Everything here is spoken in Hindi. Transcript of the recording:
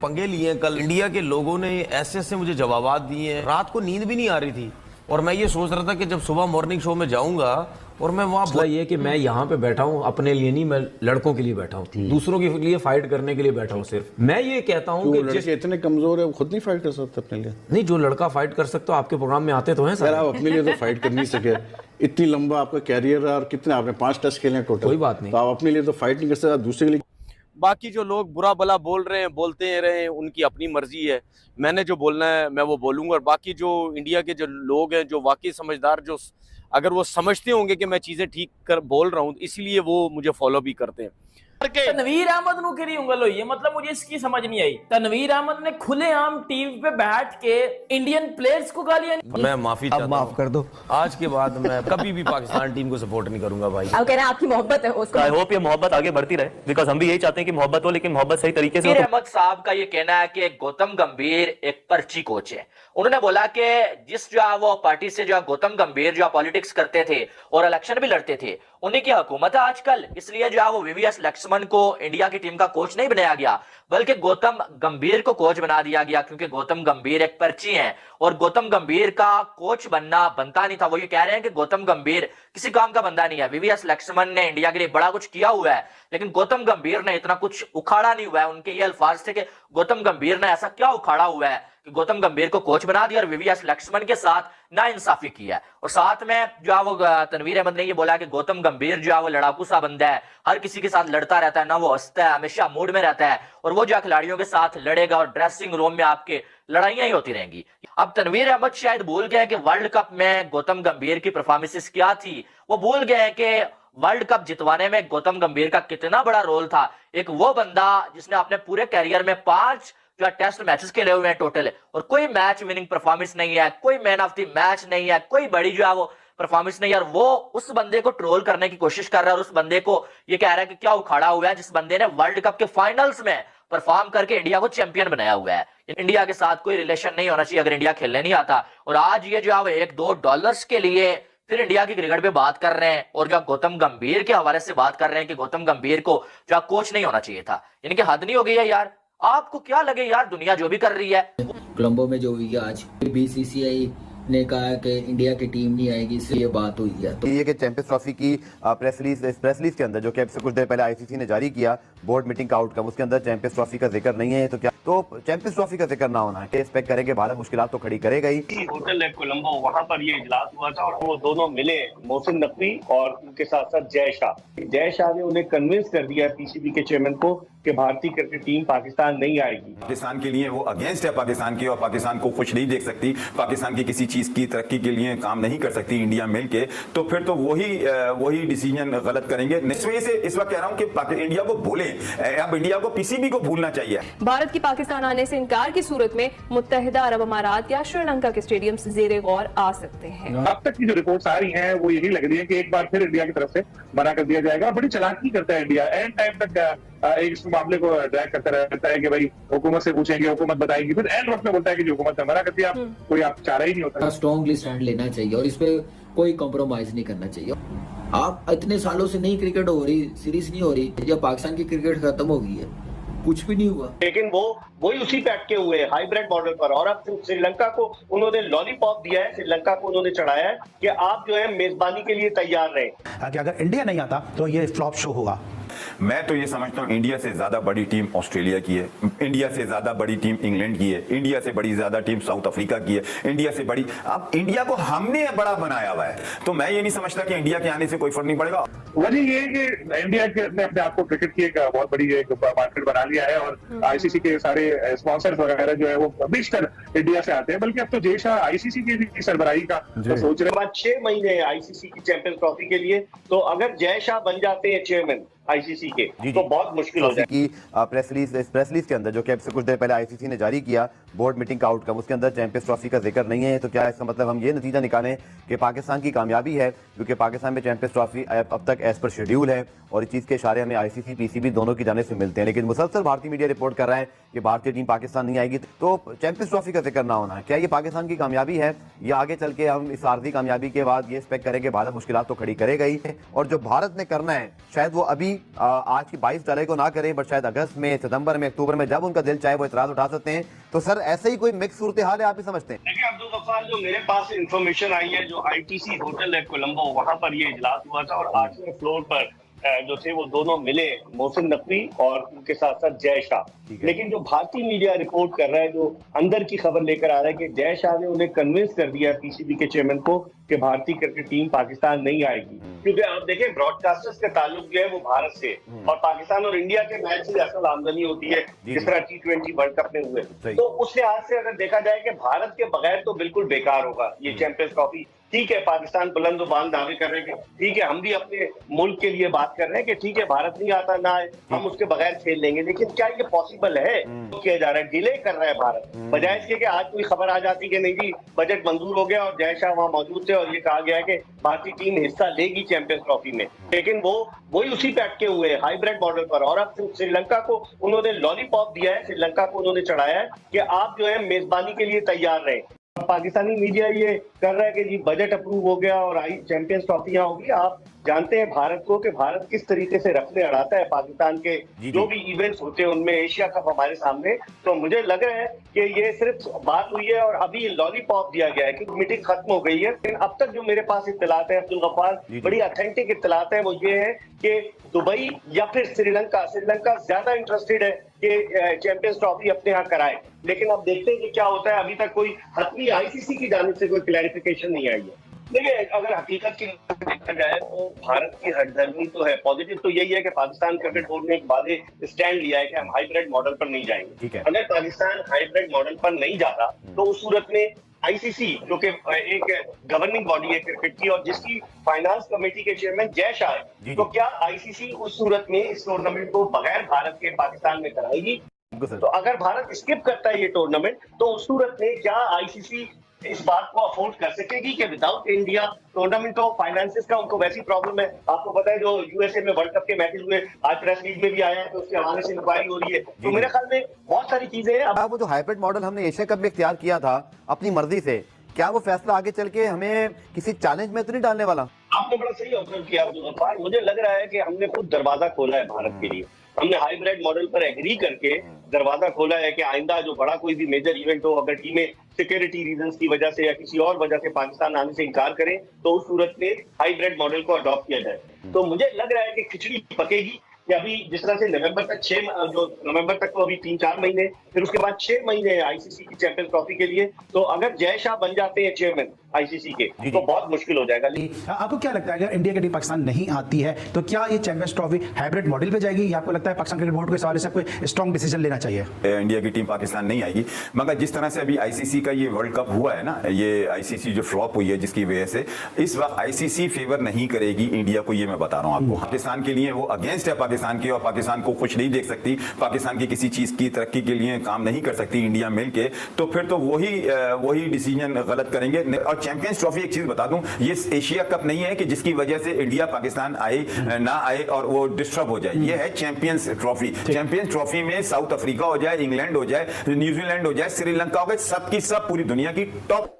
पंगे लिए हैं। कल इंडिया के लोगों ने ऐसे ऐसे मुझे जवाबात दिए हैं, रात को नींद भी नहीं आ रही थी। और मैं ये सोच रहा था कि जब सुबह मॉर्निंग शो में जाऊंगा और मैं वहाँ ये कि मैं यहाँ पे बैठा हूँ अपने लिए नहीं, मैं लड़कों के लिए बैठा हूँ, दूसरों के लिए फाइट करने के लिए बैठा हूँ। सिर्फ मैं ये कहता हूँ कि लड़के इतने कमजोर है वो खुद नहीं फाइट कर सकते अपने लिए। नहीं, जो लड़का फाइट कर सकते हो आपके प्रोग्राम में आते तो हैं सर। आप अपने लिए तो फाइट कर नहीं सके। इतनी लंबा आपका कैरियर है और कितने आपने 5 टेस्ट खेले टोटल। कोई बात नहीं, तो आप अपने लिए तो फाइट नहीं कर सकते, दूसरे के लिए। बाकी जो लोग बुरा भला बोल रहे हैं, बोलते रहे, उनकी अपनी मर्जी है। मैंने जो बोलना है मैं वो बोलूंगा। और बाकी जो इंडिया के जो लोग हैं, जो वाकई समझदार, जो अगर वो समझते होंगे कि मैं चीजें ठीक कर बोल रहा हूँ, इसलिए वो मुझे फॉलो भी करते हैं। तनवीर अहमद नु केरी उंगल हुई है, मतलब मुझे इसकी समझ नहीं आई। तनवीर अहमद ने खुलेआम टीवी पे बैठ के इंडियन प्लेयर्स को गालियां। मैं माफी चाहता हूं, माफ कर दो। आज के बाद मैं कभी भी पाकिस्तान टीम को सपोर्ट नहीं करूंगा भाई। आप कह रहे हैं आपकी मोहब्बत है उसको। आई होप ये मोहब्बत आगे बढ़ती रहे, बिकॉज हम भी यही चाहते हैं कि मोहब्बत हो, लेकिन मोहब्बत सही तरीके से हो। अहमद साहब का ये कहना है कि गौतम गंभीर एक पर्ची कोच है। उन्होंने बोला कि जिस जो वो पार्टी से जो गौतम गंभीर जो पॉलिटिक्स करते थे और इलेक्शन भी लड़ते थे, उन्हीं की हुकूमत है आजकल, इसलिए जो वो वीवीएस लक्ष्मण को इंडिया की टीम का कोच नहीं बनाया गया, बल्कि गौतम गंभीर को कोच बना दिया गया, क्योंकि गौतम गंभीर एक पर्ची है और गौतम गंभीर का कोच बनता नहीं था। वो ये कह रहे हैं कि गौतम गंभीर किसी काम का बंदा नहीं है। वीवीएस लक्ष्मण ने इंडिया के लिए बड़ा कुछ किया हुआ है, लेकिन गौतम गंभीर ने इतना कुछ उखाड़ा नहीं हुआ है। उनके ये अल्फाज थे कि गौतम गंभीर ने ऐसा क्या उखाड़ा हुआ है कि गौतम गंभीर को कोच बना दिया और वीवीएस लक्ष्मण के साथ नाइंसाफी की है। और साथ में जो है वो तनवीर अहमद ने ये बोला कि गौतम गंभीर जो है वो लड़ाकू सा बंदा है, हर किसी के साथ लड़ता रहता है, ना वो हंसता है, हमेशा मूड में रहता है, और वो जो खिलाड़ियों के साथ लड़ेगा और ड्रेसिंग रूम में आपके लड़ाइयां ही होती रहेंगी। अब तनवीर अहमद शायद भूल गए कि वर्ल्ड कप में गौतम गंभीर की परफॉर्मेंसेस क्या थी। वो भूल गए कि वर्ल्ड कप जितवाने में गौतम गंभीर का कितना बड़ा रोल था। एक वो बंदा जिसने अपने पूरे कैरियर में 5 जो टेस्ट मैचेस खेले हुए हैं टोटल, और कोई मैच विनिंग परफॉर्मेंस नहीं है, कोई मैन ऑफ द मैच नहीं है, कोई बड़ी जो है वो परफॉर्मेंस नहीं है। और वो उस बंदे को ट्रोल करने की कोशिश कर रहा है और उस बंदे को ये कह रहा है कि क्या उखाड़ा हुआ है, जिस बंदे ने वर्ल्ड कप के फाइनल्स में परफॉर्म करके इंडिया को चैंपियन बनाया हुआ है। इंडिया के साथ कोई रिलेशन नहीं होना चाहिए अगर इंडिया खेलने नहीं आता। और आज ये जो है $1-2 के लिए फिर इंडिया की क्रिकेट पे बात कर रहे हैं और जो गौतम गंभीर के हवाले से बात कर रहे हैं कि गौतम गंभीर को जो कोच नहीं होना चाहिए था। इनकी हद नहीं हो गई है यार? आपको क्या लगे यार, दुनिया जो भी कर रही है। कोलंबो में जो हुई है आज, बीसीसीआई ने कहा कि इंडिया की टीम नहीं आएगी, इसलिए ये बात हुई है। तो ये कि चैंपियंस ट्रॉफी की प्रेस रिलीज के अंदर जो कि कुछ देर पहले आईसीसी ने जारी किया बोर्ड मीटिंग का आउटकम, उसके अंदर चैंपियंस ट्रॉफी का जिक्र नहीं है। तो क्या तो चैंपियंस ट्रॉफी का जिक्र ना होना है, एक्सपेक्ट करेंगे भारत मुश्किलात तो खड़ी करेगा ही। होटल है कोलंबो, वहाँ पर ये इजलास हुआ था और वो दोनों मिले, मोहसिन नकवी और उनके साथ साथ जय शाह ने उन्हें कन्विंस कर दिया पीसीबी के चेयरमैन को कि भारतीय क्रिकेट टीम पाकिस्तान नहीं आएगी। पाकिस्तान के लिए वो अगेंस्ट है पाकिस्तान के, और पाकिस्तान को खुश नहीं देख सकती, पाकिस्तान की किसी चीज की तरक्की के लिए काम नहीं कर सकती इंडिया मिलके, तो फिर तो वही डिसीजन गलत करेंगे। इस वजह से इस वक्त कह रहा हूं कि इंडिया को भूलें, अब इंडिया को पीसीबी को भूलना चाहिए। भारत की पाकिस्तान आने से इनकार की सूरत में मुत्तहिदा अरब अमारात या श्रीलंका के स्टेडियम से जेरे गौर आ सकते हैं। अब तक की जो रिपोर्ट्स आ रही हैं वो यही लग रही है कि एक बार फिर इंडिया की तरफ से मना कर दिया जाएगा। बड़ी चालाकी करता है इंडिया, एंड टाइम तक इस मामले को ड्रैग करता रहता है कि भाई हुकूमत से पूछेंगे, हुकूमत बताएगी, फिर एंड वक्त में बोलता है कि जो हुकूमत ने मना कर दिया, कोई आप चारा ही नहीं होता। स्ट्रॉन्गली स्टैंड लेना चाहिए और इस पे कोई कॉम्प्रोमाइज नहीं करना चाहिए। आप इतने सालों से नहीं क्रिकेट हो रही, सीरीज नहीं हो रही, या पाकिस्तान की क्रिकेट खत्म हो गई है, कुछ भी नहीं हुआ, लेकिन वही उसी पे अटके हुए हैं हाइब्रिड मॉडल पर। और अब श्रीलंका को उन्होंने लॉलीपॉप दिया है, श्रीलंका को उन्होंने चढ़ाया है कि आप जो है मेजबानी के लिए तैयार रहें। कि अगर इंडिया नहीं आता तो ये फ्लॉप शो होगा। मैं तो ये समझता हूँ इंडिया से ज्यादा बड़ी टीम ऑस्ट्रेलिया की है, इंडिया से ज्यादा बड़ी टीम इंग्लैंड की है, इंडिया से बड़ी ज्यादा टीम साउथ अफ्रीका की है, इंडिया से बड़ी, अब इंडिया को हमने बड़ा बनाया हुआ है। तो मैं ये नहीं समझता कि इंडिया के आने से कोई फर्क नहीं पड़ेगा। वजह ये है कि इंडिया ने अपने आप को क्रिकेट की एक बहुत बड़ी एक मार्केट बना लिया है और आईसीसी के सारे स्पॉन्सर्स वगैरह जो है वो बेशतर इंडिया से आते हैं। बल्कि अब तो जय शाह आईसीसी की भी सरबराही का तो सोच रहे हैं। 6 महीने आईसीसी की चैंपियंस ट्रॉफी के लिए, तो अगर जय शाह बन जाते हैं चेयरमैन आईसीसी के तो बहुत मुश्किल हो जाएगी। प्रेस रिलीज के अंदर जो कि कुछ देर पहले आईसीसी ने जारी किया बोर्ड मीटिंग का आउटकम, उसके अंदर चैंपियंस ट्रॉफी का जिक्र नहीं है। तो क्या इसका मतलब हम ये नतीजा निकालें कि पाकिस्तान की कामयाबी है, क्योंकि पाकिस्तान में चैंपियंस ट्रॉफी अब तक एज पर शेड्यूल है और इस चीज के इशारे हमें आईसीसी पीसीबी दोनों की जाने से मिलते हैं, लेकिन मुसलसल भारतीय मीडिया रिपोर्ट कर रहा है कि भारतीय टीम पाकिस्तान नहीं आएगी। तो चैंपियंस ट्रॉफी का जिक्र ना होना, क्या ये पाकिस्तान की कामयाबी है या आगे चल के हम इस आर्जी कामयाबी के बाद ये एक्सपेक्ट करेंगे भारत मुश्किलात तो खड़ी करेगा ही, और जो भारत ने करना है शायद वो अभी आज की 22 जुलाई को ना करें, बट शायद अगस्त में, सितंबर में, अक्टूबर में जब उनका दिल चाहे वो इतराज उठा सकते हैं। तो सर ऐसे ही कोई मिक्स सूरत हाल है, आप ही समझते हैं? देखिए अब्दुल गफ्फार, जो मेरे पास इंफॉर्मेशन आई है, जो आईटीसी होटल है कोलंबो, वहां पर ये इजलास हुआ था और 8वें फ्लोर पर जो थे वो दोनों मिले, मोहसिन नकवी और उनके साथ साथ जय शाह। लेकिन जो भारतीय मीडिया रिपोर्ट कर रहा है, जो अंदर की खबर लेकर आ रहा है कि जय शाह ने उन्हें कन्विंस कर दिया पीसीबी के चेयरमैन को कि भारतीय क्रिकेट टीम पाकिस्तान नहीं आएगी, क्योंकि आप देखें ब्रॉडकास्टर्स का ताल्लुक जो है वो भारत से, और पाकिस्तान और इंडिया के मैच से असल आमदनी होती है जिस तरह T20 वर्ल्ड कप में हुए। तो उस लिहाज से अगर देखा जाए कि भारत के बगैर तो बिल्कुल बेकार होगा ये चैंपियंस ट्रॉफी। ठीक है, पाकिस्तान बुलंद बांध दावे कर रहे हैं, ठीक है हम भी अपने मुल्क के लिए बात कर रहे हैं कि ठीक है भारत नहीं आता ना आए, हम उसके बगैर खेल लेंगे, लेकिन क्या ये पॉसिबल है? तो किया जा रहा है, डिले कर रहा है भारत, बजाय इसके कि आज कोई खबर आ जाती कि नहीं जी बजट मंजूर हो गया और जय शाह वहां मौजूद थे और ये कहा गया है कि भारतीय टीम हिस्सा लेगी चैंपियंस ट्रॉफी में, लेकिन वही उसी पे अटके हुए हैं हाइब्रिड मॉडल पर। और अब श्रीलंका को उन्होंने लॉलीपॉप दिया है, श्रीलंका को उन्होंने चढ़ाया है कि आप जो है मेजबानी के लिए तैयार रहे। पाकिस्तानी मीडिया ये कर रहा है कि जी बजट अप्रूव हो गया और आई चैंपियंस ट्रॉफी यहाँ होगी। आप जानते हैं भारत को कि भारत किस तरीके से रखने अड़ाता है पाकिस्तान के जो भी इवेंट्स होते हैं उनमें, एशिया कप हमारे सामने। तो मुझे लग रहा है कि ये सिर्फ बात हुई है और अभी लॉलीपॉप दिया गया है कि मीटिंग खत्म हो गई है। लेकिन अब तक जो मेरे पास इत्तलात है अब्दुल गफ्फार, बड़ी ऑथेंटिक इत्तलात है, वो ये है कि दुबई या फिर श्रीलंका ज्यादा इंटरेस्टेड है कि चैंपियंस ट्रॉफी अपने यहाँ कराए। लेकिन अब देखते हैं कि क्या होता है, अभी तक कोई हतमी आईसीसी की जानिब से कोई क्लैरिफिकेशन नहीं आई है। देखिए अगर हकीकत की देखा जाए तो भारत की हटधर्मी तो है, पॉजिटिव तो यही है कि पाकिस्तान क्रिकेट बोर्ड ने एक वादे स्टैंड लिया है कि हम हाइब्रिड मॉडल पर नहीं जाएंगे। अगर पाकिस्तान हाइब्रिड मॉडल पर नहीं जाता तो उस सूरत में आईसीसी जो कि एक गवर्निंग बॉडी है क्रिकेट की और जिसकी फाइनेंस कमेटी के चेयरमैन जय शाह है, तो क्या आईसीसी उस सूरत में इस टूर्नामेंट को बगैर भारत के पाकिस्तान में कराएगी? तो अगर भारत स्किप करता है ये टूर्नामेंट तो उस सूरत में क्या आईसीसी इस बात को अफोर्ड कर सकेगी कि विदाउट इंडिया टूर्नामेंट हो? फाइनेंसेस का उनको वैसी प्रॉब्लम है, आपको पता है जो यूएसए में वर्ल्ड कप के मैचेस हुए, आज प्रेस लीग में भी आया है तो उसके हवाले से इंक्वायरी हो रही है। तो मेरे ख्याल में बहुत सारी चीजें हैं। अब वो जो हाइब्रिड मॉडल हमने एशिया कप में इख्तियार किया था अपनी मर्जी से, क्या वो फैसला आगे चल के हमें किसी चैलेंज में तो नहीं डालने वाला? आपने बड़ा सही ऑब्जर्व किया अब्दुल गफ्फार, मुझे लग रहा है कि हमने खुद दरवाजा खोला है भारत के लिए। हमने हाइब्रिड मॉडल पर एग्री करके दरवाजा खोला है कि आइंदा जो बड़ा कोई भी मेजर इवेंट हो, अगर टीमें सिक्योरिटी रीजंस की वजह से या किसी और वजह से पाकिस्तान आने से इनकार करें तो उस सूरत में हाइब्रिड मॉडल को अडॉप्ट किया जाए। तो मुझे लग रहा है कि खिचड़ी पकेगी कि अभी जिस तरह से नवंबर तक तो अभी 3-4 महीने, फिर उसके बाद 6 महीने आईसीसी की चैंपियंस ट्रॉफी के लिए। तो अगर जय शाह बन जाते हैं चेयरमैन आईसीसी के तो बहुत मुश्किल हो जाएगा। आपको क्या लगता है अगर इंडिया की टीम पाकिस्तान नहीं आती है तो क्या ये चैंपियंस ट्रॉफी हाइब्रिड मॉडल पे जाएगी या आपको लगता है पाकिस्तान क्रिकेट बोर्ड को इस हवाले से कोई स्ट्रॉन्ग डिसीजन लेना चाहिए? इंडिया की टीम पाकिस्तान नहीं आएगी, मगर जिस तरह से अभी आईसीसी का ये वर्ल्ड कप हुआ है ना, ये आईसीसी जो फ्लॉप हुई है जिसकी वजह से इस वक्त आईसीसी फेवर नहीं करेगी इंडिया को, ये मैं बता रहा हूँ आपको। पाकिस्तान के लिए वो अगेंस्ट है पाकिस्तान के, और पाकिस्तान को खुश नहीं देख सकती, पाकिस्तान की किसी चीज की तरक्की के लिए काम नहीं कर सकती इंडिया मिलके, तो फिर तो वही डिसीजन गलत करेंगे। और चैंपियंस ट्रॉफी एक चीज बता दूं, ये एशिया कप नहीं है कि जिसकी वजह से इंडिया पाकिस्तान आए ना आए और वो डिस्टर्ब हो जाए। ये है चैंपियंस ट्रॉफी। चैंपियंस ट्रॉफी में साउथ अफ्रीका हो जाए, इंग्लैंड हो जाए, न्यूजीलैंड हो जाए, श्रीलंका हो गए, सब की सब पूरी दुनिया की टॉप